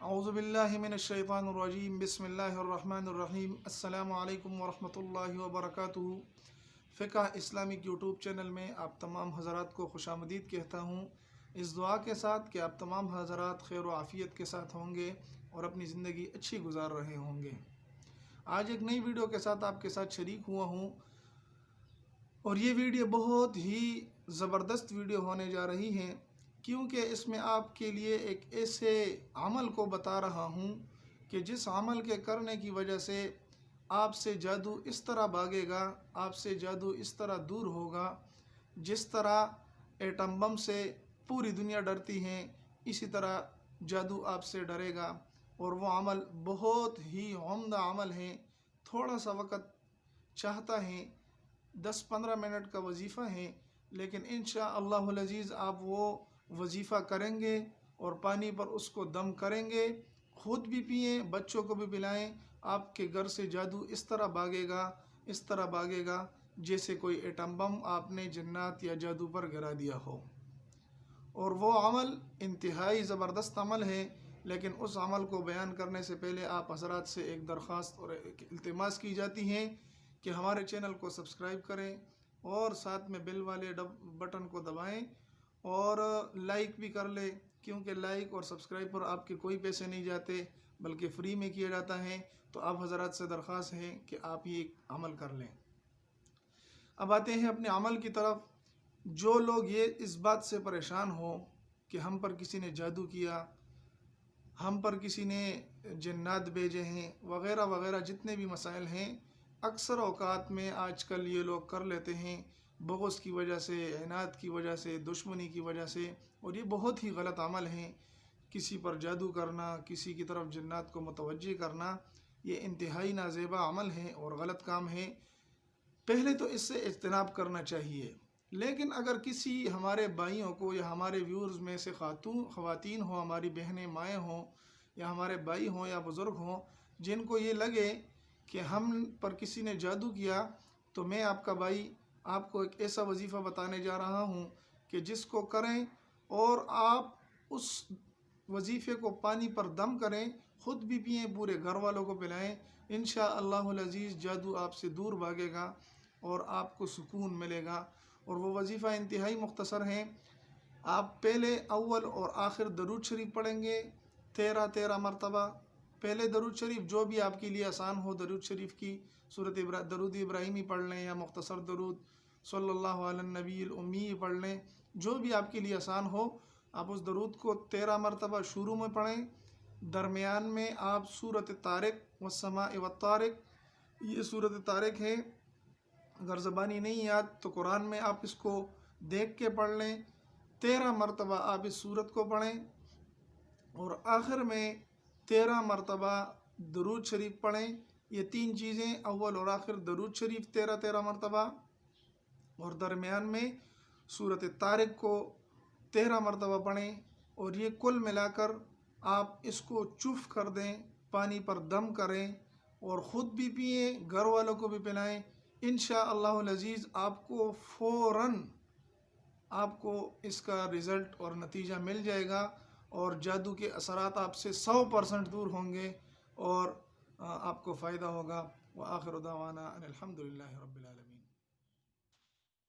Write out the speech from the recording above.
औज़ुबिल्लाहि मिनश्शैतानिर्रजीम बिस्मिल्लाहिर्रहमानिर्रहीम अस्सलामु अलैकुम वरहमतुल्लाहि वबरकातुहू। फ़िक़्ह इस्लामिक यूट्यूब चैनल में आप तमाम हज़रात को खुशामदीद कहता हूँ, इस दुआ के साथ कि आप तमाम हज़रात खैर व आफ़ियत के साथ होंगे और अपनी ज़िंदगी अच्छी गुजार रहे होंगे। आज एक नई वीडियो के साथ आपके साथ शरीक हुआ हूँ और ये वीडियो बहुत ही ज़बरदस्त वीडियो होने जा रही है, क्योंकि इसमें आपके लिए एक ऐसे अमल को बता रहा हूँ कि जिस अमल के करने की वजह से आपसे जादू इस तरह भागेगा, आपसे जादू इस तरह दूर होगा, जिस तरह एटम बम से पूरी दुनिया डरती है, इसी तरह जादू आपसे डरेगा। और वो अमल बहुत ही उम्दा अमल है। थोड़ा सा वक़्त चाहता है, 10-15 मिनट का वजीफ़ा है, लेकिन इंशाअल्लाहुल अज़ीज़ आप वो वजीफ़ा करेंगे और पानी पर उसको दम करेंगे, ख़ुद भी पिएँ, बच्चों को भी पिलाएँ। आपके घर से जादू इस तरह भागेगा, इस तरह भागेगा जैसे कोई एटम बम आपने जन्नत या जादू पर गिरा दिया हो। और वो अमल इंतहाई ज़बरदस्त अमल है, लेकिन उस अमल को बयान करने से पहले आप हज़रात से एक दरख्वास्त और एक इल्तिमास की जाती है कि हमारे चैनल को सब्सक्राइब करें और साथ में बेल वाले बटन को दबाएं और लाइक भी कर लें, क्योंकि लाइक और सब्सक्राइब पर आपके कोई पैसे नहीं जाते बल्कि फ़्री में किया जाता है। तो आप हज़रात से दरख्वास्त है कि आप ये अमल कर लें। अब आते हैं अपने अमल की तरफ। जो लोग ये इस बात से परेशान हो कि हम पर किसी ने जादू किया, हम पर किसी ने जन्नात भेजे हैं, वग़ैरह वग़ैरह जितने भी मसाइल हैं, अक्सर औक़ात में आजकल ये लोग कर लेते हैं बग़ज़ की वजह से, इनाद की वजह से, दुश्मनी की वजह से। और ये बहुत ही गलत अमल है। किसी पर जादू करना, किसी की तरफ जन्नात को मुतवज्जे करना, ये इंतहाई नाज़ेबा अमल है और गलत काम है। पहले तो इससे इज्तनाब करना चाहिए। लेकिन अगर किसी हमारे भाइयों को या हमारे व्यूअर्स में से ख़वातीन हो, हमारी बहनें माएँ हों या हमारे भाई हों या बुज़ुर्ग हों, जिनको ये लगे कि हम पर किसी ने जादू किया, तो मैं आपका भाई आपको एक ऐसा वजीफ़ा बताने जा रहा हूँ कि जिसको करें और आप उस वजीफ़े को पानी पर दम करें, ख़ुद भी पिएँ, पूरे घर वालों को पिलाएँ। इंशाअल्लाहुल अज़ीज़ जादू आपसे दूर भागेगा और आपको सुकून मिलेगा। और वो वजीफ़ा इंतहाई मुख्तसर है। आप पहले अव्वल और आखिर दरूद शरीफ पढ़ेंगे 13 मरतबा। पहले दरूद शरीफ जो भी आपके लिए आसान हो, दरूद शरीफ की दरूद इब्राहिमी पढ़ लें या मुख्तसर दरूद सल्लल्लाहु अलैहि नबील उम्मी पढ़ लें, जो भी आपके लिए आसान हो। आप उस दरूद को 13 मरतबा शुरू में पढ़ें। दरमियान में आप सूरत तारिक वस्समाए वत्तारिक, ये सूरत तारिक है, अगर ज़बानी नहीं याद तो कुरान में आप इसको देख के पढ़ लें। 13 मरतबा आप इस सूरत को पढ़ें और आखिर में 13 मरतबा दरूद शरीफ पढ़ें। ये तीन चीज़ें, अव्वल और आखिर दरूद शरीफ 13 मरतबा और दरमियान में सूरत तारिक को 13 मरतबा पढ़ें। और ये कुल मिलाकर आप इसको चुफ़ कर दें, पानी पर दम करें और ख़ुद भी पिएँ, घर वालों को भी पिलाएँ। इंशाअल्लाहुल अज़ीज़ आपको फ़ौरन आपको इसका रिज़ल्ट और नतीजा मिल जाएगा और जादू के असरात आपसे 100% दूर होंगे और आपको फ़ायदा होगा। व आखिर दावाना अनिल हम्दुलिल्लाहि रब्बिल आलमीन।